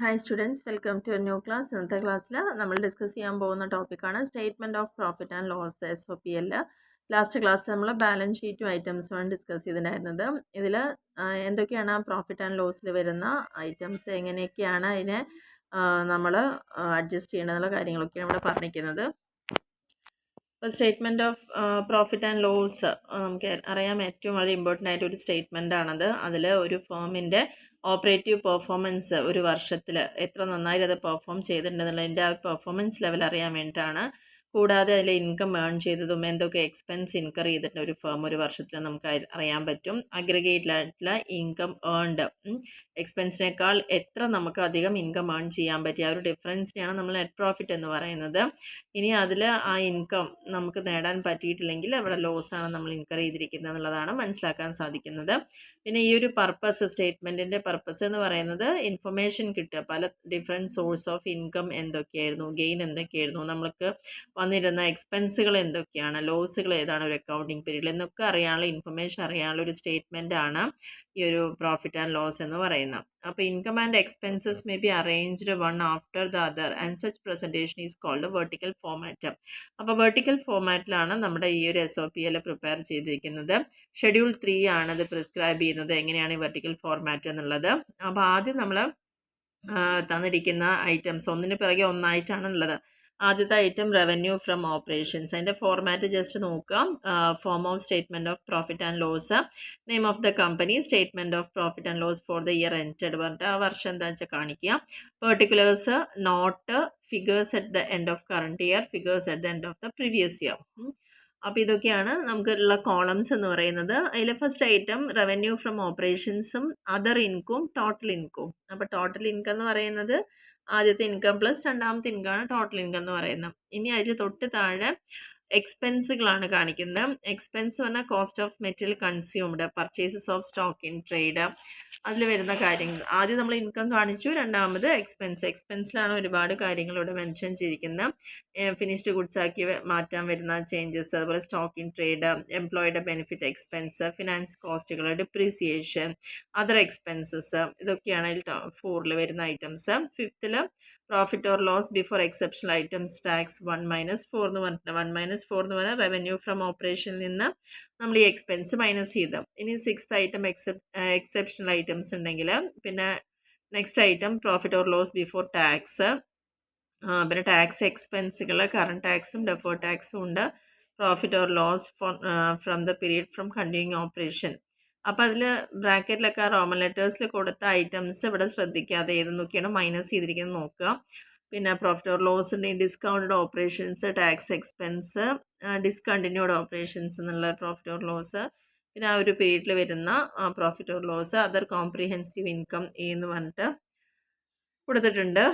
Hi students, welcome to a new class. ഇന്നത്തെ ക്ലാസ്സിൽ നമ്മൾ ഡിസ്കസ് ചെയ്യാൻ പോകുന്ന ടോപ്പിക്കാണ് statement of profit and loss SOPL. Last ക്ലാസ്സിൽ നമ്മൾ ബാലൻസ് ഷീറ്റും ഐറ്റംസുമാണ് ഡിസ്കസ് ചെയ്തിട്ടുണ്ടായിരുന്നത്. ഇതിൽ എന്തൊക്കെയാണ് പ്രോഫിറ്റ് ആൻഡ് ലോസിൽ വരുന്ന ഐറ്റംസ്, എങ്ങനെയൊക്കെയാണ് അതിനെ നമ്മൾ അഡ്ജസ്റ്റ് ചെയ്യേണ്ടതെന്നുള്ള കാര്യങ്ങളൊക്കെയാണ് ഇവിടെ പറഞ്ഞിരിക്കുന്നത്. ഇപ്പോൾ statement of profit and loss നമുക്ക് അറിയാം, ഏറ്റവും വളരെ ഇമ്പോർട്ടൻ്റ് ആയിട്ട് ഒരു സ്റ്റേറ്റ്മെൻ്റ് ആണത്. അതിൽ ഒരു ഫേമിൻ്റെ ഓപ്പറേറ്റീവ് പെർഫോമൻസ് ഒരു വർഷത്തിൽ എത്ര നന്നായി അത് പെർഫോം ചെയ്തിട്ടുണ്ടെന്നുള്ളതിൻ്റെ ആ പെർഫോമൻസ് ലെവൽ അറിയാൻ വേണ്ടിയിട്ടാണ്. കൂടാതെ അതിൽ ഇൻകം ഏൺ ചെയ്തതും എന്തൊക്കെ എക്സ്പെൻസ് ഇൻകർ ചെയ്തിട്ടുണ്ട് ഒരു ഫേം ഒരു വർഷത്തിൽ നമുക്ക് അറിയാൻ പറ്റും. അഗ്രിഗേറ്റിലായിട്ടുള്ള ഇൻകം ഏൺഡ്, എക്സ്പെൻസിനേക്കാൾ എത്ര നമുക്ക് അധികം ഇൻകം ഏൺ ചെയ്യാൻ പറ്റിയ ആ ഒരു ഡിഫറൻസിനെയാണ് നമ്മൾ നെറ്റ് പ്രോഫിറ്റ് എന്ന് പറയുന്നത്. ഇനി അതിൽ ആ ഇൻകം നമുക്ക് നേടാൻ പറ്റിയിട്ടില്ലെങ്കിൽ അവിടെ ലോസാണ് നമ്മൾ ഇൻകർ ചെയ്തിരിക്കുന്നത് എന്നുള്ളതാണ് മനസ്സിലാക്കാൻ സാധിക്കുന്നത്. പിന്നെ ഈ ഒരു പർപ്പസ്, സ്റ്റേറ്റ്മെൻറ്റിൻ്റെ പർപ്പസ് എന്ന് പറയുന്നത് ഇൻഫർമേഷൻ കിട്ടുക, പല ഡിഫറെൻറ്റ് സോഴ്സ് ഓഫ് ഇൻകം എന്തൊക്കെയായിരുന്നു, ഗെയിൻ എന്തൊക്കെയായിരുന്നു, നമ്മൾക്ക് വന്നിരുന്ന എക്സ്പെൻസുകൾ എന്തൊക്കെയാണ്, ലോസുകൾ ഏതാണ് ഒരു അക്കൗണ്ടിങ് പീരീഡിൽ എന്നൊക്കെ അറിയാനുള്ള ഇൻഫർമേഷൻ അറിയാനുള്ള ഒരു സ്റ്റേറ്റ്മെൻ്റ് ആണ് ഈ ഒരു പ്രോഫിറ്റ് ആൻഡ് ലോസ് എന്ന് പറയുന്നത്. അപ്പോൾ income and expenses may be arranged one after the other and such presentation is called vertical format. അപ്പോൾ വെർട്ടിക്കൽ ഫോമാറ്റിലാണ് നമ്മുടെ ഈ ഒരു SOPL പ്രിപ്പയർ ചെയ്തിരിക്കുന്നത്. ഷെഡ്യൂൾ 3 ആണ് ഇത് പ്രിസ്ക്രൈബ് ചെയ്യുന്നത് എങ്ങനെയാണ് ഈ വെർട്ടിക്കൽ ഫോർമാറ്റ് എന്നുള്ളത്. അപ്പോൾ ആദ്യം നമ്മൾ തന്നിരിക്കുന്ന ഐറ്റംസ് ഒന്നിന് പിറകെ ഒന്നായിട്ടാണ് ഉള്ളത്. ആദ്യത്തെ ഐറ്റം റവന്യൂ ഫ്രം ഓപ്പറേഷൻസ്, അതിൻ്റെ ഫോർമാറ്റ് ജസ്റ്റ് നോക്കാം. Form of statement of profit and loss, name of the company, statement of profit and loss for the year ended പറഞ്ഞിട്ട് ആ വർഷം എന്താ വെച്ചാൽ കാണിക്കുക. Particulars, note, figures at the end of current year, figures at the end of the previous year. അപ്പോൾ ഇതൊക്കെയാണ് നമുക്കുള്ള columns എന്ന് പറയുന്നത്. അതിൽ ഫസ്റ്റ് ഐറ്റം റവന്യൂ ഫ്രം ഓപ്പറേഷൻസും അതർ ഇൻകം, ടോട്ടൽ ഇൻകം. അപ്പോൾ ടോട്ടൽ ഇൻകം എന്ന് പറയുന്നത് ആദ്യത്തെ ഇൻകം പ്ലസ് രണ്ടാമത്തെ ഇൻകമാണ് ടോട്ടൽ ഇൻകം എന്ന് പറയുന്നത്. ഇനി അതിൽ തൊട്ട് താഴെ എക്സ്പെൻസുകളാണ് കാണിക്കുന്നത്. എക്സ്പെൻസ് പറഞ്ഞാൽ cost of material consumed, purchases of stock in trade, അതിൽ വരുന്ന കാര്യങ്ങൾ. ആദ്യം നമ്മൾ ഇൻകം കാണിച്ചു, രണ്ടാമത് എക്സ്പെൻസ്. എക്സ്പെൻസിലാണ് ഒരുപാട് കാര്യങ്ങൾ ഇവിടെ മെൻഷൻ ചെയ്തിരിക്കുന്നത്. ഫിനിഷ്ഡ് ഗുഡ്സ് ആക്കി മാറ്റാൻ വരുന്ന ചേഞ്ചസ്, അതുപോലെ സ്റ്റോക്ക് ഇൻ ട്രേഡ്, എംപ്ലോയിയുടെ ബെനിഫിറ്റ് എക്സ്പെൻസ്, ഫിനാൻസ് കോസ്റ്റുകൾ, ഡിപ്രീസിയേഷൻ, അതർ എക്സ്പെൻസസ്, ഇതൊക്കെയാണ് അതിൽ 4ൽ വരുന്ന items. 5th profit or loss before exceptional items tax 1-4 എന്ന് പറഞ്ഞിട്ട് 1-4 എന്ന് പറഞ്ഞാൽ റവന്യൂ ഫ്രം ഓപ്പറേഷനിൽ നിന്ന് നമ്മൾ ഈ എക്സ്പെൻസ് മൈനസ് ചെയ്ത്. ഇനി 6th ഐറ്റം എക്സെപ്ഷണൽ ഐറ്റംസ് ഉണ്ടെങ്കിൽ പിന്നെ next item profit or loss before tax, പിന്നെ ടാക്സ് എക്സ്പെൻസുകൾ, കറണ്ട് ടാക്സും ഡെഫേർഡ് ടാക്സും ഉണ്ട്. Profit or loss from the period from continuing operation. അപ്പോൾ അതിൽ ബ്രാക്കറ്റിലൊക്കെ റോമൻ ലെറ്റേഴ്സിൽ കൊടുത്ത ഐറ്റംസ് ഇവിടെ ശ്രദ്ധിക്കാതെ ഏതെന്നൊക്കെയാണ് മൈനസ് ചെയ്തിരിക്കുന്നത് നോക്കുക. പിന്നെ പ്രോഫിറ്റ് ഓർ ലോസിൻ്റെ discounted operations, tax expense, discontinued operations എന്നുള്ള പ്രോഫിറ്റ് ഓർ ലോസ്, പിന്നെ ആ ഒരു പീരീഡിൽ വരുന്ന profit or loss, other comprehensive income എന്ന് പറഞ്ഞിട്ട് കൊടുത്തിട്ടുണ്ട്.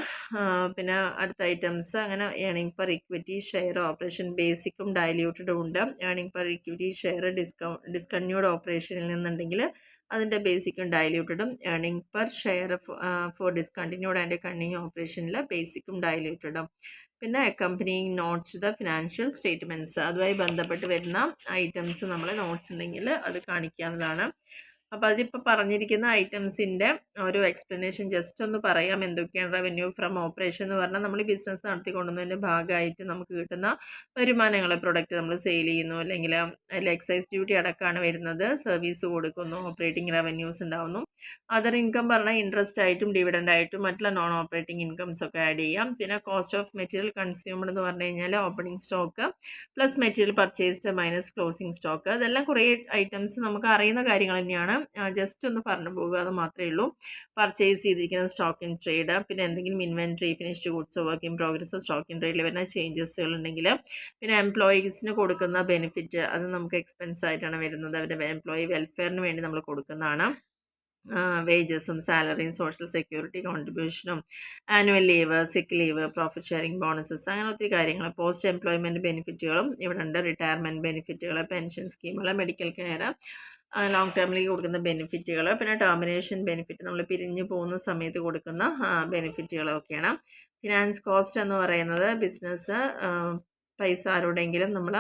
പിന്നെ അടുത്ത ഐറ്റംസ് അങ്ങനെ earning per equity share, operation ബേസിക്കും ഡയല്യൂട്ടഡും ഉണ്ട്. Earning per equity share discontinued ഓപ്പറേഷനിൽ നിന്നുണ്ടെങ്കിൽ അതിൻ്റെ ബേസിക്കും ഡയല്യൂട്ടഡും, earning per share for discontinued and continue ഓപ്പറേഷനിൽ ബേസിക്കും ഡയല്യൂട്ടഡും. പിന്നെ accompanying notes the financial statements, അതുമായി ബന്ധപ്പെട്ട് വരുന്ന ഐറ്റംസ് നമ്മൾ നോട്ട്സ് ഉണ്ടെങ്കിൽ അത് കാണിക്കാവുന്നതാണ്. അപ്പോൾ അതിലിപ്പോൾ പറഞ്ഞിരിക്കുന്ന ഐറ്റംസിൻ്റെ ഒരു എക്സ്പ്ലനേഷൻ ജസ്റ്റ് ഒന്ന് പറയാം. എന്തൊക്കെയാണ് റവന്യൂ ഫ്രം ഓപ്പറേഷൻ എന്ന് പറഞ്ഞാൽ നമ്മൾ ഈ ബിസിനസ് നടത്തിക്കൊണ്ടുവന്നതിൻ്റെ ഭാഗമായിട്ട് നമുക്ക് കിട്ടുന്ന വരുമാനങ്ങൾ, പ്രൊഡക്റ്റ് നമ്മൾ സെയിൽ ചെയ്യുന്നു, അല്ലെങ്കിൽ അതിൽ എക്സൈസ് ഡ്യൂട്ടി അടക്കമാണ് വരുന്നത്, സർവീസ് കൊടുക്കുന്നു, ഓപ്പറേറ്റിംഗ് റവന്യൂസ് ഉണ്ടാവുന്നു. അതർ ഇൻകം പറഞ്ഞാൽ ഇൻട്രസ്റ്റ് ആയിട്ടും ഡിവിഡൻ്റ് ആയിട്ടും മറ്റുള്ള നോൺ ഓപ്പറേറ്റിംഗ് ഇൻകംസ് ഒക്കെ ആഡ് ചെയ്യാം. പിന്നെ കോസ്റ്റ് ഓഫ് മെറ്റീരിയൽ കൺസ്യൂംഡ് എന്ന് പറഞ്ഞു കഴിഞ്ഞാൽ opening stock plus material purchased minus closing stock. അതെല്ലാം കുറേ ഐറ്റംസ് നമുക്ക് അറിയുന്ന കാര്യങ്ങൾ തന്നെയാണ്. ജസ്റ്റ് ഒന്ന് പറഞ്ഞു പോകുക, അത് മാത്രമേ ഉള്ളൂ. പർച്ചേസ് ചെയ്തിരിക്കുന്ന സ്റ്റോക്ക് ഇൻ ട്രേഡ്, പിന്നെ എന്തെങ്കിലും inventory, finished goods, work in progress, stock in ട്രേഡിൽ വരുന്ന ചേഞ്ചസുകൾ ഉണ്ടെങ്കിൽ, പിന്നെ എംപ്ലോയീസിന് കൊടുക്കുന്ന ബെനിഫിറ്റ് അത് നമുക്ക് എക്സ്പെൻസ് ആയിട്ടാണ് വരുന്നത്. അവരുടെ എംപ്ലോയി വെൽഫെയറിന് വേണ്ടി നമ്മൾ കൊടുക്കുന്നതാണ്. വേജസും സാലറിയും സോഷ്യൽ സെക്യൂരിറ്റി കോൺട്രിബ്യൂഷനും annual leave, sick leave, profit sharing bonuses, അങ്ങനെ ഒത്തിരി കാര്യങ്ങൾ. പോസ്റ്റ് എംപ്ലോയ്മെൻറ്റ് ബെനിഫിറ്റുകളും ഇവിടെ ഉണ്ട്. റിട്ടയർമെൻറ്റ് ബെനിഫിറ്റുകൾ, പെൻഷൻ സ്കീമുകൾ, മെഡിക്കൽ കെയർ, ലോങ് ടേമിലേക്ക് കൊടുക്കുന്ന ബെനിഫിറ്റുകൾ, പിന്നെ ടെർമിനേഷൻ ബെനിഫിറ്റ്, നമ്മൾ പിരിഞ്ഞു പോകുന്ന സമയത്ത് കൊടുക്കുന്ന ബെനിഫിറ്റുകളൊക്കെയാണ്. ഫിനാൻസ് കോസ്റ്റ് എന്ന് പറയുന്നത് ബിസിനസ് പൈസ ആരോടെങ്കിലും നമ്മൾ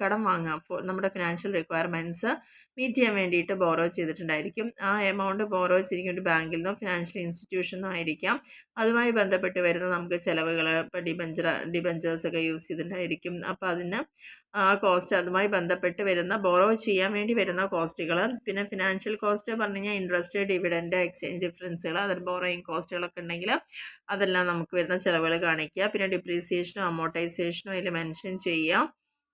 കടം വാങ്ങാം, നമ്മുടെ ഫിനാൻഷ്യൽ റിക്വയർമെൻറ്റ്സ് മീറ്റ് ചെയ്യാൻ വേണ്ടിയിട്ട് ബോറോ ചെയ്തിട്ടുണ്ടായിരിക്കും. ആ എമൗണ്ട് ബോറോ ചെയ്തിരിക്കുന്ന ഒരു ബാങ്കിൽ നിന്നോ ഫിനാൻഷ്യൽ ഇൻസ്റ്റിറ്റ്യൂഷനിൽ നിന്നോ ആയിരിക്കാം. അതുമായി ബന്ധപ്പെട്ട് വരുന്ന നമുക്ക് ചിലവുകൾ, ഇപ്പോൾ ഡിബഞ്ചേഴ്സൊക്കെ യൂസ് ചെയ്തിട്ടുണ്ടായിരിക്കും. അപ്പോൾ അതിന് ആ കോസ്റ്റ്, അതുമായി ബന്ധപ്പെട്ട് വരുന്ന ബോറോ ചെയ്യാൻ വേണ്ടി വരുന്ന കോസ്റ്റുകൾ, പിന്നെ ഫിനാൻഷ്യൽ കോസ്റ്റ് പറഞ്ഞു കഴിഞ്ഞാൽ ഇൻട്രസ്റ്റ്, ഡിവിഡൻഡ്, എക്സ്ചേഞ്ച് ഡിഫറൻസുകൾ, അതിൽ ബോറോയിങ് കോസ്റ്റുകളൊക്കെ ഉണ്ടെങ്കിൽ അതെല്ലാം നമുക്ക് വരുന്ന ചിലവുകൾ കാണിക്കുക. പിന്നെ ഡിപ്രീസിയേഷനോ അമോർട്ടൈസേഷനോ അതിൽ മെൻഷൻ ചെയ്യാം.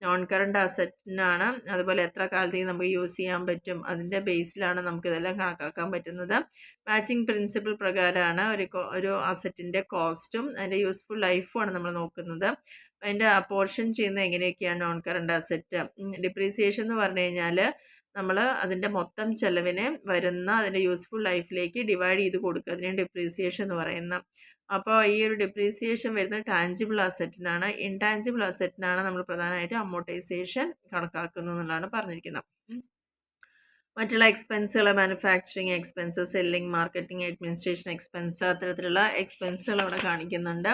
നോൺ കറണ്ട് അസറ്റിനാണ്, അതുപോലെ എത്ര കാലത്തേക്ക് നമുക്ക് യൂസ് ചെയ്യാൻ പറ്റും, അതിൻ്റെ ബേസിലാണ് നമുക്കിതെല്ലാം കണക്കാക്കാൻ പറ്റുന്നത്. മാച്ചിങ് പ്രിൻസിപ്പിൾ പ്രകാരമാണ് ഒരു അസറ്റിൻ്റെ കോസ്റ്റും അതിൻ്റെ യൂസ്ഫുൾ ലൈഫുമാണ് നമ്മൾ നോക്കുന്നത്. അതിൻ്റെ അപ്പോർഷൻ ചെയ്യുന്നത് എങ്ങനെയൊക്കെയാണ് നോൺ കറണ്ട് അസറ്റ്. ഡിപ്രീസിയേഷൻ എന്ന് പറഞ്ഞു കഴിഞ്ഞാൽ നമ്മൾ അതിൻ്റെ മൊത്തം ചെലവിനെ വരുന്ന അതിൻ്റെ യൂസ്ഫുൾ ലൈഫിലേക്ക് ഡിവൈഡ് ചെയ്ത് കൊടുക്കുക, അതിനാണ് ഡിപ്രീസിയേഷൻ എന്ന് പറയുന്നത്. അപ്പോൾ ഈ ഒരു ഡിപ്രീസിയേഷൻ വരുന്നത് ടാഞ്ചിബിൾ അസറ്റിനാണ്. ഇൻടാഞ്ചിബിൾ അസറ്റിനാണ് നമ്മൾ പ്രധാനമായിട്ടും അമോർട്ടൈസേഷൻ കണക്കാക്കുന്നത് എന്നുള്ളതാണ് പറഞ്ഞിരിക്കുന്നത്. മറ്റുള്ള എക്സ്പെൻസുകൾ, manufacturing expense, selling, marketing, administration expense, അത്തരത്തിലുള്ള എക്സ്പെൻസുകൾ അവിടെ കാണിക്കുന്നുണ്ട്.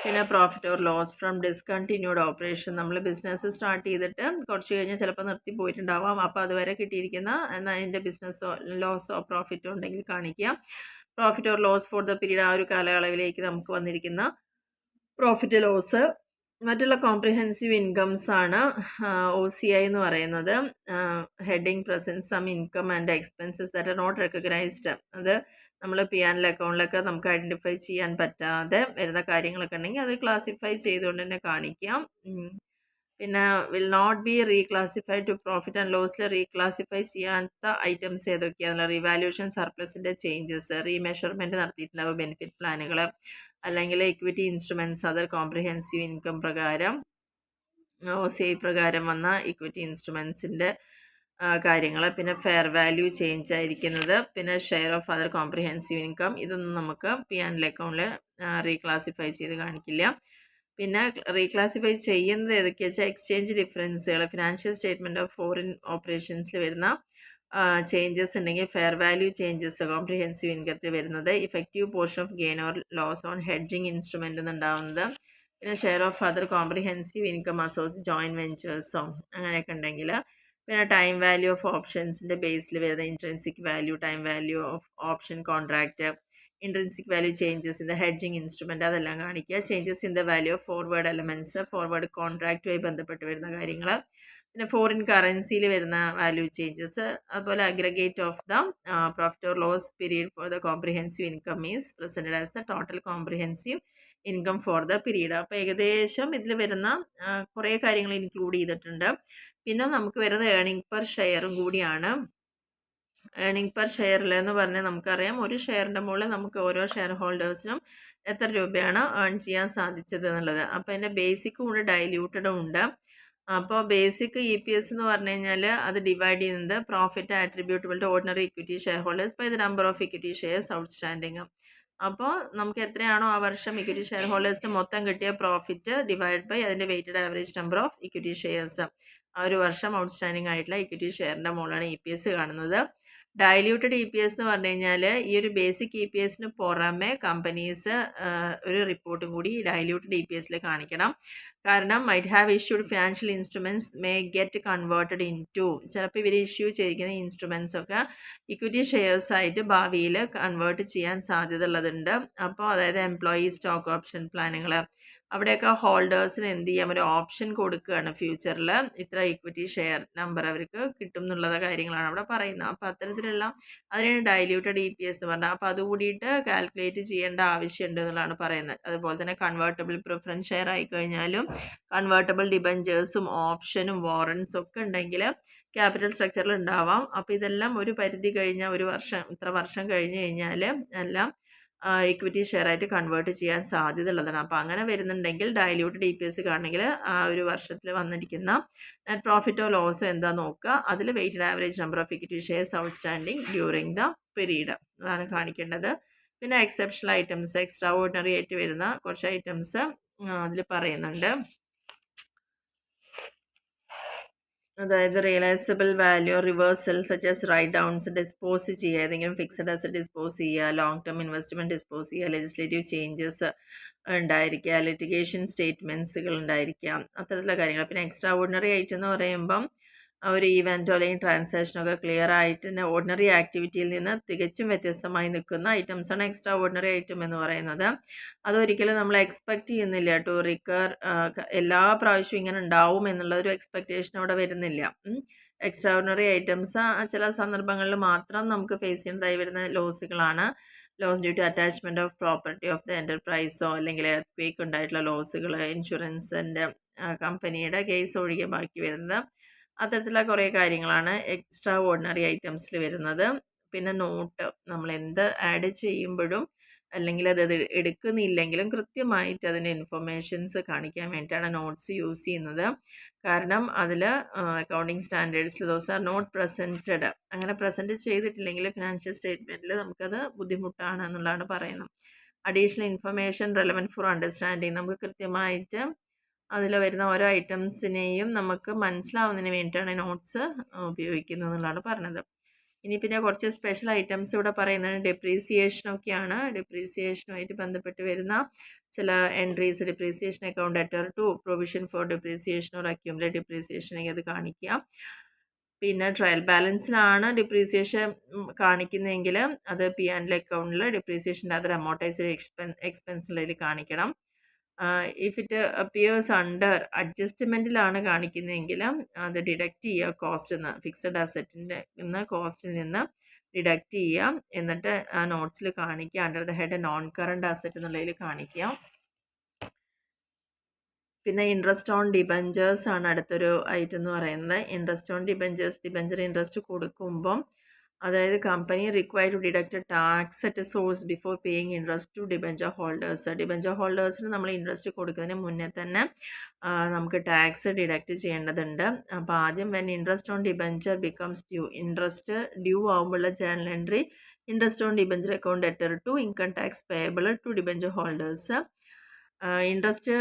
പിന്നെ profit or loss from discontinued operation, നമ്മൾ ബിസിനസ് സ്റ്റാർട്ട് ചെയ്തിട്ട് കുറച്ച് കഴിഞ്ഞ് ചിലപ്പോൾ നിർത്തി പോയിട്ടുണ്ടാവാം, അപ്പോൾ അതുവരെ കിട്ടിയിരിക്കുന്ന അതിൻ്റെ ബിസിനസ്സോ ലോസോ പ്രോഫിറ്റോ ഉണ്ടെങ്കിൽ കാണിക്കുക. Profit or loss for the period, ആ ഒരു കാലയളവിലേക്ക് നമുക്ക് വന്നിരിക്കുന്ന പ്രോഫിറ്റ് ലോസ്. മറ്റുള്ള കോംപ്രിഹെൻസീവ് ഇൻകംസ് ആണ് OCI എന്ന് പറയുന്നത്. Heading presents some income and expenses that are not recognised. അത് നമ്മൾ P&L അക്കൗണ്ടിലൊക്കെ നമുക്ക് ഐഡൻറ്റിഫൈ ചെയ്യാൻ പറ്റാതെ വരുന്ന കാര്യങ്ങളൊക്കെ ഉണ്ടെങ്കിൽ അത് ക്ലാസിഫൈ ചെയ്തുകൊണ്ട് തന്നെ കാണിക്കാം. പിന്നെ will not be reclassified to profit and ലോസിൽ റീക്ലാസിഫൈ ചെയ്യാത്ത ഐറ്റംസ് ഏതൊക്കെയാണെന്നുള്ള റിവാലുവേഷൻ, സർപ്ലസിൻ്റെ ചേഞ്ചസ്, റീമെഷർമെൻറ്റ് നടത്തിയിട്ടുണ്ടാവും ബെനിഫിറ്റ് പ്ലാനുകൾ, അല്ലെങ്കിൽ equity instruments, other comprehensive income പ്രകാരം OCI പ്രകാരം വന്ന ഇക്വിറ്റി ഇൻസ്ട്രുമെൻസിൻ്റെ കാര്യങ്ങൾ, പിന്നെ ഫെയർ വാല്യൂ ചേഞ്ച് ആയിരിക്കുന്നത്, പിന്നെ share of other comprehensive income, ഇതൊന്നും നമുക്ക് P&L അക്കൗണ്ടിൽ റീക്ലാസിഫൈ ചെയ്ത് കാണിക്കില്ല. പിന്നെ റീക്ലാസിഫൈ ചെയ്യുന്നത് ഏതൊക്കെയാ വെച്ചാൽ എക്സ്ചേഞ്ച് ഡിഫറൻസുകൾ, ഫിനാൻഷ്യൽ സ്റ്റേറ്റ്മെൻറ്റ് ഓഫ് ഫോറിൻ ഓപ്പറേഷൻസിൽ വരുന്ന ചേഞ്ചസ് ഉണ്ടെങ്കിൽ ഫെയർ വാല്യൂ ചേഞ്ചസ് കോംപ്രിഹെൻസീവ് ഇൻകത്തിൽ വരുന്നത്, effective portion of gain or loss on hedging instrument എന്നുണ്ടാവുന്നത്, പിന്നെ share of other comprehensive income joint വെഞ്ചേഴ്സോ അങ്ങനെയൊക്കെ ഉണ്ടെങ്കിൽ, പിന്നെ ടൈം വാല്യൂ ഓഫ് ഓപ്ഷൻസിൻ്റെ ബേസിൽ വരുന്ന intrinsic value, time value of option contract, intrinsic value changes in the hedging instrument, അതെല്ലാം കാണിക്കുക. Changes in the value of forward elements, forward കോൺട്രാക്റ്റുമായി ബന്ധപ്പെട്ട് വരുന്ന കാര്യങ്ങൾ, പിന്നെ ഫോറിൻ കറൻസിയിൽ വരുന്ന വാല്യൂ ചേഞ്ചസ്, അതുപോലെ aggregate of the profit or loss period for the comprehensive income is presented as the total comprehensive income for the period. അപ്പോൾ ഏകദേശം ഇതിൽ വരുന്ന കുറേ കാര്യങ്ങൾ ഇൻക്ലൂഡ് ചെയ്തിട്ടുണ്ട്. പിന്നെ നമുക്ക് വരുന്നത് ഏർണിംഗ് പെർ ഷെയറും കൂടിയാണ്. ഏർണിംഗ് പെർ ഷെയറിൽ എന്ന് പറഞ്ഞാൽ നമുക്കറിയാം ഒരു ഷെയറിൻ്റെ മുകളിൽ നമുക്ക് ഓരോ ഷെയർ ഹോൾഡേഴ്സിനും എത്ര രൂപയാണ് ഏൺ ചെയ്യാൻ സാധിച്ചത് എന്നുള്ളത്. അപ്പോൾ അതിൻ്റെ ബേസിക്കും ഉണ്ട് ഡൈല്യൂട്ടഡും ഉണ്ട്. അപ്പോൾ ബേസിക് EPS എന്ന് പറഞ്ഞു കഴിഞ്ഞാൽ അത് ഡിവൈഡ് ചെയ്യുന്നത് profit attributable to ordinary equity shareholders by the number of equity shares outstanding. അപ്പോൾ നമുക്ക് എത്രയാണോ ആ വർഷം ഇക്വിറ്റി ഷെയർ ഹോൾഡേഴ്സിന് മൊത്തം കിട്ടിയ പ്രോഫിറ്റ് ഡിവൈഡ് ബൈ അതിൻ്റെ weighted average number of equity shares, ആ ഒരു വർഷം ഔട്ട്സ്റ്റാൻഡിങ് ആയിട്ടുള്ള ഇക്വിറ്റി ഷെയറിൻ്റെ മുകളിലാണ് EPS കാണുന്നത്. ഡൈല്യൂട്ടഡ് EPS എന്ന് പറഞ്ഞു കഴിഞ്ഞാൽ ഈ ഒരു ബേസിക് EPSന് പുറമെ കമ്പനീസ് ഒരു റിപ്പോർട്ടും കൂടി ഡൈല്യൂട്ടഡ് EPSൽ കാണിക്കണം. കാരണം might have issued financial instruments may get converted into, ചിലപ്പോൾ ഇവർ ഇഷ്യൂ ചെയ്തിരിക്കുന്ന ഇൻസ്ട്രുമെൻറ്റ്സ് ഒക്കെ ഇക്വിറ്റി ഷെയർസ് ആയിട്ട് ഭാവിയിൽ കൺവേർട്ട് ചെയ്യാൻ സാധ്യത ഉള്ളതുണ്ട്. അപ്പോൾ അതായത് എംപ്ലോയി സ്റ്റോക്ക് ഓപ്ഷൻ പ്ലാനുകൾ, അവിടെയൊക്കെ ഹോൾഡേഴ്സിന് എന്ത് ചെയ്യാം, ഒരു ഓപ്ഷൻ കൊടുക്കുകയാണ് ഫ്യൂച്ചറിൽ ഇത്ര ഇക്വിറ്റി ഷെയർ നമ്പർ അവർക്ക് കിട്ടും എന്നുള്ള കാര്യങ്ങളാണ് അവിടെ പറയുന്നത്. അപ്പോൾ അത്തരത്തിലുള്ള അതിനാണ് ഡൈല്യൂട്ടഡ് EPS എന്ന് പറഞ്ഞാൽ. അപ്പോൾ അതുകൂടിയിട്ട് കാൽക്കുലേറ്റ് ചെയ്യേണ്ട ആവശ്യമുണ്ട് എന്നുള്ളതാണ് പറയുന്നത്. അതുപോലെ തന്നെ കൺവേർട്ടബിൾ പ്രിഫറൻസ് ഷെയർ ആയിക്കഴിഞ്ഞാലും കൺവേർട്ടബിൾ ഡിബഞ്ചേഴ്സും ഓപ്ഷനും വാറൻസും ഒക്കെ ഉണ്ടെങ്കിൽ ക്യാപിറ്റൽ സ്ട്രക്ചറിൽ ഉണ്ടാവാം. അപ്പോൾ ഇതെല്ലാം ഒരു പരിധി കഴിഞ്ഞാൽ ഒരു വർഷം ഇത്ര വർഷം കഴിഞ്ഞ് കഴിഞ്ഞാൽ എല്ലാം ഇക്വിറ്റി ഷെയർ ആയിട്ട് കൺവേർട്ട് ചെയ്യാൻ സാധ്യത ഉള്ളതാണ്. അപ്പോൾ അങ്ങനെ വരുന്നുണ്ടെങ്കിൽ ഡൈല്യൂട്ടഡ് EPS കാണണമെങ്കിൽ ആ ഒരു വർഷത്തിൽ വന്നിരിക്കുന്ന നെറ്റ് പ്രോഫിറ്റോ ലോസോ എന്താ നോക്കുക, അതിൽ weighted average number of equity shares outstanding during the period അതാണ് കാണിക്കേണ്ടത്. പിന്നെ എക്സെപ്ഷണൽ ഐറ്റംസ്, എക്സ്ട്രാ ഓർഡിനറി ആയിട്ട് വരുന്ന കുറച്ച് ഐറ്റംസ് അതിൽ പറയുന്നുണ്ട്. അതായത് realisable value reversal such write downs dispose ചെയ്യുക, ഏതെങ്കിലും ഫിക്സഡ് അസറ്റ് ഡിസ്പോസ് ചെയ്യുക, ലോങ് ടേം ഇൻവെസ്റ്റ്മെൻറ്റ് ഡിസ്പോസ് ചെയ്യുക, ലെജിസ്ലേറ്റീവ് ചേഞ്ചസ് ഉണ്ടായിരിക്കുക, ലിറ്റിഗേഷൻ സ്റ്റേറ്റ്മെൻറ്റ്സുകൾ ഉണ്ടായിരിക്കാം, അത്തരത്തിലുള്ള കാര്യങ്ങൾ. പിന്നെ എക്സ്ട്രാ ഓർഡിനറി ആയിട്ട് എന്ന് പറയുമ്പം ഒരു ഇവൻറ്റോ അല്ലെങ്കിൽ ട്രാൻസാക്ഷനൊക്കെ ക്ലിയർ ആയിട്ട് തന്നെ ഓർഡിനറി ആക്ടിവിറ്റിയിൽ നിന്ന് തികച്ചും വ്യത്യസ്തമായി നിൽക്കുന്ന ഐറ്റംസാണ് എക്സ്ട്രാ ഓർഡിനറി ഐറ്റം എന്ന് പറയുന്നത്. അതൊരിക്കലും നമ്മൾ എക്സ്പെക്റ്റ് ചെയ്യുന്നില്ല ടു റിക്കർ, എല്ലാ പ്രാവശ്യവും ഇങ്ങനെ ഉണ്ടാവും എന്നുള്ളൊരു എക്സ്പെക്റ്റേഷൻ അവിടെ വരുന്നില്ല. എക്സ്ട്രാ ഓർഡിനറി ഐറ്റംസ് ചില സന്ദർഭങ്ങളിൽ മാത്രം നമുക്ക് ഫേസ് ചെയ്യുന്നതായി വരുന്ന ലോസുകളാണ്. Loss due to attachment of property of the എൻ്റർപ്രൈസോ അല്ലെങ്കിൽ എർത്ത് ഉണ്ടായിട്ടുള്ള ലോസുകൾ, ഇൻഷുറൻസിൻ്റെ കമ്പനിയുടെ കേസ് ഒഴികെ ബാക്കി വരുന്നത്. അത്തരത്തിലുള്ള കുറേ കാര്യങ്ങളാണ് എക്സ്ട്രാ ഓർഡിനറി ഐറ്റംസിൽ വരുന്നത്. പിന്നെ നോട്ട് നമ്മൾ എന്ത് ആഡ് ചെയ്യുമ്പോഴും അല്ലെങ്കിൽ അത് എടുക്കുന്നില്ലെങ്കിലും കൃത്യമായിട്ട് അതിൻ്റെ ഇൻഫർമേഷൻസ് കാണിക്കാൻ വേണ്ടിയിട്ടാണ് നോട്ട്സ് യൂസ് ചെയ്യുന്നത്. കാരണം അതിൽ അക്കൗണ്ടിങ് സ്റ്റാൻഡേർഡ്സിൽ ദോസ് ആർ നോട്ട് പ്രസൻറ്റഡ്, അങ്ങനെ പ്രസൻറ്റ് ചെയ്തിട്ടില്ലെങ്കിൽ ഫിനാൻഷ്യൽ സ്റ്റേറ്റ്മെൻറ്റിൽ നമുക്കത് ബുദ്ധിമുട്ടാണ് എന്നുള്ളതാണ് പറയുന്നത്. Additional information relevant for understanding, നമുക്ക് കൃത്യമായിട്ട് അതിൽ വരുന്ന ഓരോ ഐറ്റംസിനെയും നമുക്ക് മനസ്സിലാവുന്നതിന് വേണ്ടിയിട്ടാണ് നോട്ട്സ് ഉപയോഗിക്കുന്നത് എന്നുള്ളതാണ് പറഞ്ഞത്. ഇനി പിന്നെ കുറച്ച് സ്പെഷ്യൽ ഐറ്റംസ് ഇവിടെ പറയുന്നത് ഡെപ്രീസിയേഷനൊക്കെയാണ്. ഡെപ്രീസിയേഷനുമായിട്ട് ബന്ധപ്പെട്ട് വരുന്ന ചില entries, depreciation account letter to provision for depreciation or accumulate depreciation അത് കാണിക്കുക. പിന്നെ ട്രയൽ ബാലൻസിലാണ് ഡിപ്രീസിയേഷൻ കാണിക്കുന്നതെങ്കിൽ അത് P&L അക്കൗണ്ടിൽ ഡിപ്രീസിയേഷൻ്റെ അതർ അമോർട്ടൈസ്ഡ് എക്സ്പെൻസിൽ കാണിക്കണം. ഇഫ് ഇറ്റ് അപ്പിയേഴ്സ് അണ്ടർ അഡ്ജസ്റ്റ്മെൻറ്റിലാണ് കാണിക്കുന്നതെങ്കിൽ അത് ഡിഡക്റ്റ് ചെയ്യുക കോസ്റ്റിൽ നിന്ന്, ഫിക്സഡ് അസറ്റിൻ്റെ കോസ്റ്റിൽ നിന്ന് ഡിഡക്റ്റ് ചെയ്യുക. എന്നിട്ട് ആ നോട്ട്സിൽ കാണിക്കുക under the head non current asset എന്നുള്ളതിൽ കാണിക്കുക. പിന്നെ ഇൻട്രസ്റ്റ് ഓൺ ഡിബഞ്ചേഴ്സ് ആണ് അടുത്തൊരു ഐറ്റം എന്ന് പറയുന്നത്. Interest on debentures, debenture interest കൊടുക്കുമ്പം അതായത് company required to deduct tax at source before paying interest to debenture holders. Debenture ഹോൾഡേഴ്സിന് നമ്മൾ ഇൻട്രസ്റ്റ് കൊടുക്കുന്നതിന് മുന്നേ തന്നെ നമുക്ക് ടാക്സ് ഡിഡക്റ്റ് ചെയ്യേണ്ടതുണ്ട്. അപ്പോൾ ആദ്യം when interest on debenture becomes due, interest due ആകുമ്പോഴുള്ള journal entry interest on debenture account letter to income tax payable to debenture holders. Interest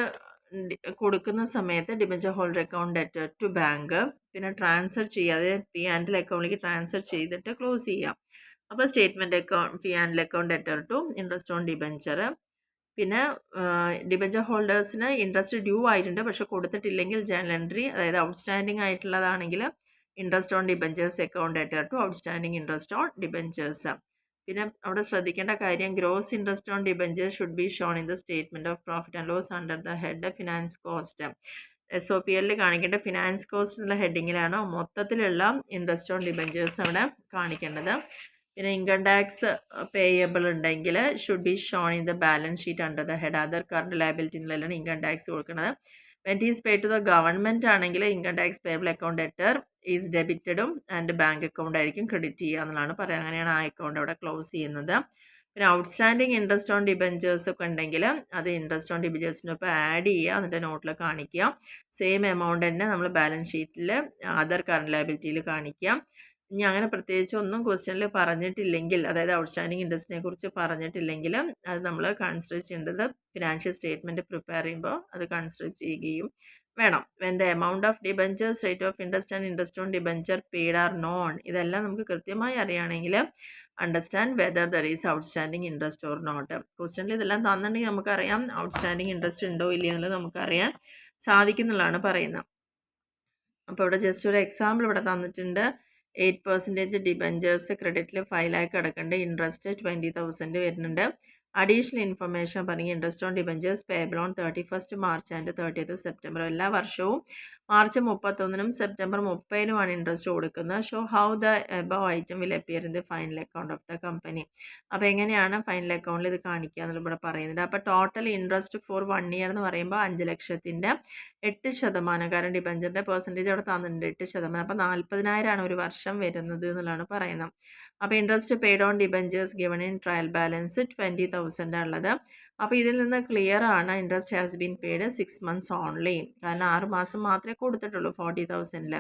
കൊടുക്കുന്ന സമയത്ത് debenture holder account letter to bank, പിന്നെ transfer ചെയ്യാതെ P&L അക്കൗണ്ടിലേക്ക് transfer ചെയ്തിട്ട് close ചെയ്യാം. അപ്പോൾ statement account P&L account letter to interest on debenture. പിന്നെ debenture ഹോൾഡേഴ്സിന് ഇൻട്രസ്റ്റ് ഡ്യൂ ആയിട്ടുണ്ട് പക്ഷെ കൊടുത്തിട്ടില്ലെങ്കിൽ ജേണൽ എൻട്രി, അതായത് ഔട്ട്സ്റ്റാൻഡിങ് ആയിട്ടുള്ളതാണെങ്കിൽ interest on debentures account letter to outstanding interest on debentures. പിന്നെ അവിടെ ശ്രദ്ധിക്കേണ്ട കാര്യം gross interest on debentures should be shown in the statement of profit and loss under the head finance cost. SOPL കാണിക്കേണ്ട finance cost എന്നുള്ള ഹെഡിങ്ങിലാണ് മൊത്തത്തിലുള്ള interest on debentures അവിടെ കാണിക്കേണ്ടത്. പിന്നെ ഇൻകം ടാക്സ് പേയബിൾ ഉണ്ടെങ്കിൽ should be shown in the balance sheet under the head other current liability എന്നുള്ളതാണ് income tax കൊടുക്കുന്നത്. When it is paid to the government ആണെങ്കിൽ income tax payable account letter is ഡെബിറ്റഡും and bank account ആയിരിക്കും credit ചെയ്യുക എന്നുള്ളതാണ് പറയുക. അങ്ങനെയാണ് ആ അക്കൗണ്ട് അവിടെ ക്ലോസ് ചെയ്യുന്നത്. പിന്നെ ഔട്ട്സ്റ്റാൻഡിങ് ഇൻട്രസ്റ്റ് ഓൺ ഡിബഞ്ചേഴ്സ് ഒക്കെ ഉണ്ടെങ്കിൽ അത് ഇൻട്രസ്റ്റ് ഓൺ ഡിബഞ്ചേഴ്സിനൊപ്പം ആഡ് ചെയ്യുക, എന്നിട്ട് നോട്ടിൽ കാണിക്കുക. സെയിം എമൗണ്ട് തന്നെ നമ്മൾ ബാലൻസ് ഷീറ്റിൽ അതർ കറണ്ട് ലയബിലിറ്റിയിൽ കാണിക്കുക. ഇനി അങ്ങനെ പ്രത്യേകിച്ച് ഒന്നും ക്വസ്റ്റ്യനിൽ പറഞ്ഞിട്ടില്ലെങ്കിൽ, അതായത് ഔട്ട്സ്റ്റാൻഡിങ് ഇൻട്രസ്റ്റിനെ കുറിച്ച് പറഞ്ഞിട്ടില്ലെങ്കിൽ അത് നമ്മൾ കൺസിഡർ ചെയ്യേണ്ടത് ഫിനാൻഷ്യൽ സ്റ്റേറ്റ്മെൻറ്റ് പ്രിപ്പയർ ചെയ്യുമ്പോൾ അത് കൺസിഡർ ചെയ്യുകയും വേണം. When the amount of debentures, rate of interest and interest on debenture paid are known, ഇതെല്ലാം നമുക്ക് കൃത്യമായി അറിയുകയാണെങ്കിൽ understand whether there is outstanding interest or not. ക്വസ്റ്റ്യനിൽ ഇതെല്ലാം തന്നിട്ടുണ്ടെങ്കിൽ നമുക്കറിയാം ഔട്ട്സ്റ്റാൻഡിങ് ഇൻട്രസ്റ്റ് ഉണ്ടോ ഇല്ലയോ എന്നുള്ളത് നമുക്കറിയാൻ സാധിക്കുന്നുള്ളതാണ് പറയുന്നത്. അപ്പോൾ ഇവിടെ ജസ്റ്റ് ഒരു എക്സാമ്പിൾ ഇവിടെ തന്നിട്ടുണ്ട്. 8% ഡിബഞ്ചേഴ്സ് ക്രെഡിറ്റിൽ 5 lakh കിടക്കുന്നുണ്ട്, ഇൻട്രസ്റ്റ് 20,000 വരുന്നുണ്ട്. അഡീഷണൽ ഇൻഫർമേഷൻ പറഞ്ഞ് interest on debentures payable on 31st March and 30th September. എല്ലാ വർഷവും മാർച്ച് 31-നും സെപ്റ്റംബർ 30-നുമാണ് ഇൻട്രസ്റ്റ് കൊടുക്കുന്നത്. Show how the above item will appear in the final account of the company. അപ്പോൾ എങ്ങനെയാണ് final അക്കൗണ്ടിൽ ഇത് കാണിക്കുക എന്നുള്ള ഇവിടെ പറയുന്നുണ്ട്. അപ്പോൾ ടോട്ടൽ ഇൻട്രസ്റ്റ് ഫോർ 1 year എന്ന് പറയുമ്പോൾ 5 ലക്ഷത്തിൻ്റെ 8%, കാരണം ഡിബഞ്ചറിൻ്റെ പെർസെൻറ്റേജ് അവിടെ തന്നിട്ടുണ്ട് 8%. അപ്പോൾ 40,000 ഒരു വർഷം വരുന്നത് എന്നുള്ളതാണ് പറയുന്നത്. അപ്പോൾ interest paid on debentures given in trial balance 20,000 ഉള്ളത്. അപ്പോൾ ഇതിൽ നിന്ന് ക്ലിയർ ആണ് interest has been paid 6 months only, കാരണം 6 മാസം മാത്രമേ കൊടുത്തിട്ടുള്ളൂ 40,000.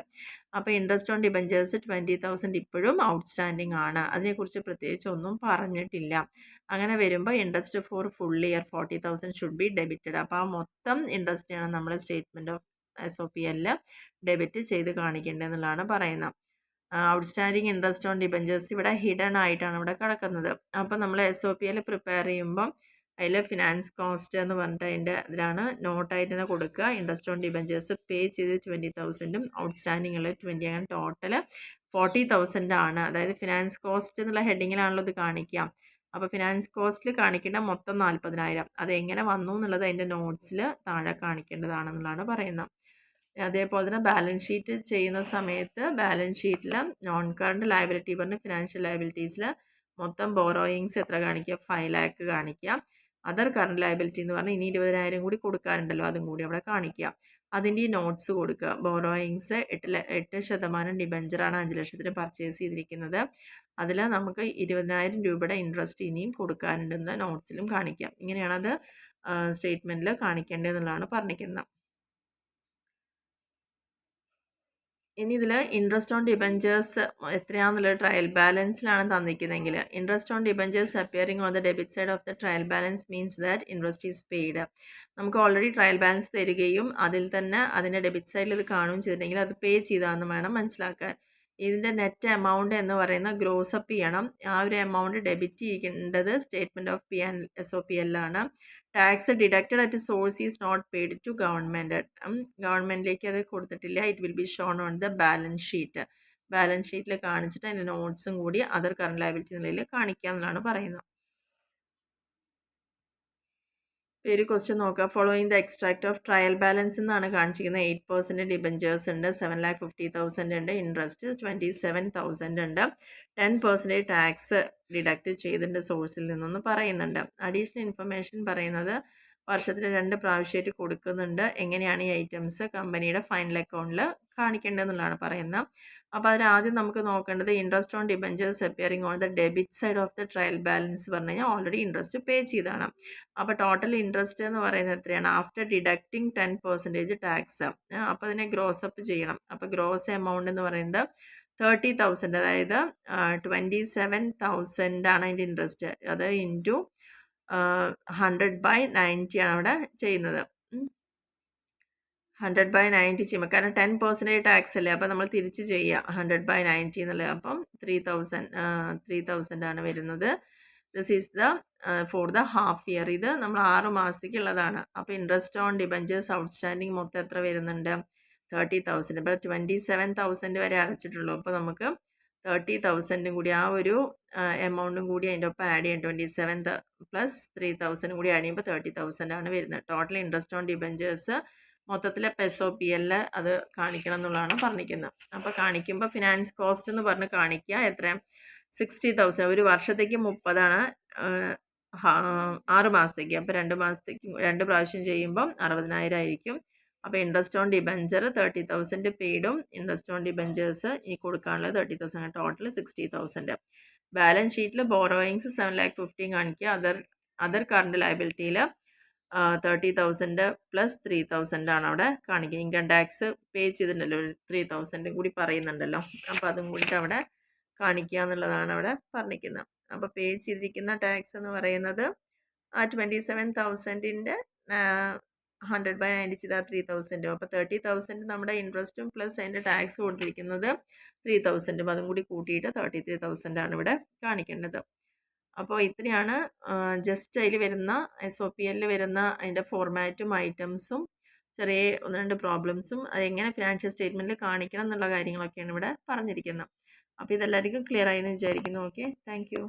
അപ്പോൾ ഇൻട്രസ്റ്റ് ഓൺ ഡിബഞ്ചേഴ്സ് 20,000 ഇപ്പോഴും ഔട്ട്സ്റ്റാൻഡിങ് ആണ്, അതിനെക്കുറിച്ച് പ്രത്യേകിച്ച് ഒന്നും പറഞ്ഞിട്ടില്ല. അങ്ങനെ വരുമ്പോൾ interest four full year 40,000 should be debited. അപ്പോൾ ആ മൊത്തം ഇൻട്രസ്റ്റാണ് നമ്മൾ സ്റ്റേറ്റ്മെൻറ്റ് ഓഫ് SOPL ഡെബിറ്റ് ചെയ്ത് കാണിക്കേണ്ടത് എന്നുള്ളതാണ് പറയുന്നത്. ഔട്ട്സ്റ്റാൻഡിങ് ഇൻട്രസ്റ്റ് ഓൺ ഡിബഞ്ചേഴ്സ് ഇവിടെ ഹിഡൻ ആയിട്ടാണ് ഇവിടെ കിടക്കുന്നത്. അപ്പോൾ നമ്മൾ SOPL പ്രിപ്പയർ ചെയ്യുമ്പം അതിൽ ഫിനാൻസ് കോസ്റ്റ് എന്ന് പറഞ്ഞിട്ട് അതിൻ്റെ ഇതിലാണ് നോട്ടായിട്ട് തന്നെ കൊടുക്കുക. ഇൻട്രസ്റ്റ് ഓൺ ഡിബഞ്ചേഴ്സ് പേ ചെയ്ത് 20,000 ഔട്ട്സ്റ്റാൻഡിംഗ് ഉള്ള 20, അങ്ങനെ ടോട്ടൽ 40,000 ആണ്. അതായത് ഫിനാൻസ് കോസ്റ്റ് എന്നുള്ള ഹെഡിങ്ങിലാണല്ലോ ഇത് കാണിക്കുക. അപ്പോൾ ഫിനാൻസ് കോസ്റ്റിൽ കാണിക്കേണ്ട മൊത്തം 40,000. അത് എങ്ങനെ വന്നു എന്നുള്ളത് അതിൻ്റെ നോട്ട്സിൽ താഴെ കാണിക്കേണ്ടതാണെന്നുള്ളതാണ് പറയുന്നത്. അതേപോലെ തന്നെ ബാലൻസ് ഷീറ്റ് ചെയ്യുന്ന സമയത്ത് ബാലൻസ് ഷീറ്റിൽ നോൺ കറണ്ട് ലയബിലിറ്റി പറഞ്ഞ് ഫിനാൻഷ്യൽ ലയബിലിറ്റീസിൽ മൊത്തം ബോറോയിങ്സ് എത്ര കാണിക്കുക, 5 lakh കാണിക്കുക. അതർ കറണ്ട് ലയബിലിറ്റി എന്ന് പറഞ്ഞാൽ ഇനി 20,000 കൂടി കൊടുക്കാറുണ്ടല്ലോ, അതും കൂടി അവിടെ കാണിക്കുക. അതിൻ്റെ ഈ നോട്ട്സ് കൊടുക്കുക. ബോറോയിങ്സ് 8% ഡിബഞ്ചറാണ് 5 ലക്ഷത്തിന് പർച്ചേസ് ചെയ്തിരിക്കുന്നത്. അതിൽ നമുക്ക് 20,000 രൂപയുടെ ഇൻട്രസ്റ്റ് ഇനിയും കൊടുക്കാനുണ്ടെന്ന് നോട്ട്സിലും കാണിക്കുക. ഇങ്ങനെയാണത് സ്റ്റേറ്റ്മെൻറ്റിൽ കാണിക്കേണ്ടതെന്നുള്ളതാണ് പറഞ്ഞിരിക്കുന്നത്. ഇനി ഇതിൽ ഇൻട്രസ്റ്റ് ഓൺ ഡിബഞ്ചേഴ്സ് എത്രയാണെന്നുള്ള ട്രയൽ ബാലൻസിലാണ് തന്നിരിക്കുന്നതെങ്കിൽ interest on debentures appearing on the debit side of the trial balance means that interest is paid. നമുക്ക് ഓൾറെഡി ട്രയൽ ബാലൻസ് തരികയും അതിൽ തന്നെ അതിൻ്റെ ഡെബിറ്റ് സൈഡിൽ ഇത് കാണുകയും ചെയ്തിട്ടുണ്ടെങ്കിൽ അത് പേ ചെയ്താണെന്ന് വേണം മനസ്സിലാക്കാൻ. ഇതിൻ്റെ നെറ്റ് എമൗണ്ട് എന്ന് പറയുന്ന ഗ്രോസ് അപ്പ് ചെയ്യണം. ആ ഒരു എമൗണ്ട് ഡെബിറ്റ് ചെയ്യേണ്ടത് സ്റ്റേറ്റ്മെൻറ്റ് ഓഫ് SOPL ആണ്. Tax deducted at source is not paid to government. ഗവൺമെൻറ്റിലേക്ക് അത് കൊടുത്തിട്ടില്ല. It will be shown on the balance sheet. Balance ഷീറ്റിൽ കാണിച്ചിട്ട് അതിൻ്റെ നോട്ട്സും കൂടി അതർ കറണ്ട് ലയബിലിറ്റി നിലയിൽ കാണിക്കുക എന്നാണ് പറയുന്നത്. ഒരു ക്വസ്റ്റ്യൻ നോക്കുക. Following the extract of trial balance എന്നാണ് കാണിച്ചിരിക്കുന്നത്. 8% ഡിബഞ്ചേഴ്സ് ഉണ്ട്, 7,50,000 ഉണ്ട്, ഇൻട്രസ്റ്റ് 27,000 ഉണ്ട്, 10% ടാക്സ് ഡിഡക്റ്റ് ചെയ്തിട്ടുണ്ട് സോഴ്സിൽ നിന്നൊന്ന് പറയുന്നുണ്ട്. അഡീഷണൽ ഇൻഫർമേഷൻ പറയുന്നത് വർഷത്തിൽ 2 പ്രാവശ്യമായിട്ട് കൊടുക്കുന്നുണ്ട്. എങ്ങനെയാണ് ഈ ഐറ്റംസ് കമ്പനിയുടെ ഫൈനൽ അക്കൗണ്ടിൽ കാണിക്കേണ്ടതെന്നുള്ളതാണ് പറയുന്നത്. അപ്പോൾ അതിനാദ്യം നമുക്ക് നോക്കേണ്ടത് interest on debentures appearing on the debit side of the trial balance പറഞ്ഞു കഴിഞ്ഞാൽ ഓൾറെഡി ഇൻട്രസ്റ്റ് പേ ചെയ്താണ്. അപ്പോൾ ടോട്ടൽ ഇൻട്രസ്റ്റ് എന്ന് പറയുന്നത് എത്രയാണ്, ആഫ്റ്റർ ഡിഡക്റ്റിംഗ് 10% ടാക്സ്. അപ്പോൾ അതിനെ ഗ്രോസ് അപ്പ് ചെയ്യണം. അപ്പോൾ ഗ്രോസ് എമൗണ്ട് എന്ന് പറയുന്നത് 30,000, അതായത് 27,000 ആണ് അതിൻ്റെ ഇൻട്രസ്റ്റ്. അത് ഇൻറ്റു 100/90 ആണ് അവിടെ ചെയ്യുന്നത്. 100/90 ചെയ്യുമ്പോൾ കാരണം 10% ടാക്സ് അല്ലേ, അപ്പോൾ നമ്മൾ തിരിച്ച് ചെയ്യുക 100/90 എന്നുള്ളത്. അപ്പം 3,000 ആണ് വരുന്നത്. This is the for the half year. ഇത് നമ്മൾ 6 മാസത്തേക്കുള്ളതാണ്. അപ്പോൾ ഇൻട്രസ്റ്റ് ഓൺ ഡിബഞ്ചേഴ്സ് ഔട്ട്സ്റ്റാൻഡിങ് മൊത്തം എത്ര വരുന്നുണ്ട്, 30,000. ഇപ്പോൾ 27,000 വരെ അടച്ചിട്ടുള്ളൂ. അപ്പോൾ നമുക്ക് 30,000 കൂടി ആ ഒരു എമൗണ്ടും കൂടി അതിൻ്റെ ഒപ്പം ആഡ് ചെയ്യാം. 27 പ്ലസ് 3,000 കൂടി ആഡ് ചെയ്യുമ്പോൾ 30,000 ആണ് വരുന്നത്. ടോട്ടൽ ഇൻട്രസ്റ്റ് ഓൺ ഡിബഞ്ചേഴ്സ് മൊത്തത്തിൽ SOPL അത് കാണിക്കണം എന്നുള്ളതാണ് പറഞ്ഞിരിക്കുന്നത്. അപ്പോൾ കാണിക്കുമ്പോൾ ഫിനാൻസ് കോസ്റ്റ് എന്ന് പറഞ്ഞ് കാണിക്കുക. എത്ര, 60,000. ഒരു വർഷത്തേക്ക് 30 ആണ്, 6 മാസത്തേക്ക്. അപ്പോൾ 2 മാസത്തേക്ക് 2 പ്രാവശ്യം ചെയ്യുമ്പം 60,000 ആയിരിക്കും. അപ്പോൾ ഇൻട്രസ്റ്റ് ഓൺ ഡിബഞ്ചർ 30,000 പെയ്ഡും ഇൻട്രസ്റ്റ് ഓൺ ഡിബഞ്ചേഴ്സ് ഈ കൊടുക്കാനുള്ളത് 30,000, ടോട്ടൽ 60,000. ബാലൻസ് ഷീറ്റിൽ ബോറോയിങ്സ് 7,50,000 കാണിക്കുക. അതർ കറണ്ട് ലയബിലിറ്റിയിൽ 30,000 പ്ലസ് 3,000 ആണ് അവിടെ കാണിക്കുക. ഇൻകം ടാക്സ് പേ ചെയ്തിട്ടുണ്ടല്ലോ, 3,000 കൂടി പറയുന്നുണ്ടല്ലോ. അപ്പോൾ അതും കൂടിയിട്ട് അവിടെ കാണിക്കുക എന്നുള്ളതാണ് അവിടെ പറഞ്ഞിരിക്കുന്നത്. അപ്പോൾ പേ ചെയ്തിരിക്കുന്ന ടാക്സ് എന്ന് പറയുന്നത് 27,000ൻ്റെ 100/90 ചെയ്താൽ 3,000. അപ്പോൾ 30,000 നമ്മുടെ ഇൻട്രസ്റ്റും പ്ലസ് അതിൻ്റെ ടാക്സ് കൊടുത്തിരിക്കുന്നത് 3,000. അതും കൂടി കൂട്ടിയിട്ട് 33,000 ആണ് ഇവിടെ കാണിക്കേണ്ടത്. അപ്പോൾ ഇത്രയാണ് ജസ്റ്റ് അതിൽ വരുന്ന SOPL വരുന്ന അതിൻ്റെ ഫോർമാറ്റും ഐറ്റംസും ചെറിയ 1-2 പ്രോബ്ലംസും അതെങ്ങനെ ഫിനാൻഷ്യൽ സ്റ്റേറ്റ്മെൻറ്റിൽ കാണിക്കണം എന്നുള്ള കാര്യങ്ങളൊക്കെയാണ് ഇവിടെ പറഞ്ഞിരിക്കുന്നത്. അപ്പോൾ ഇതെല്ലാവർക്കും ക്ലിയർ ആയി എന്ന് വിചാരിക്കുന്നു. Okay, thank you.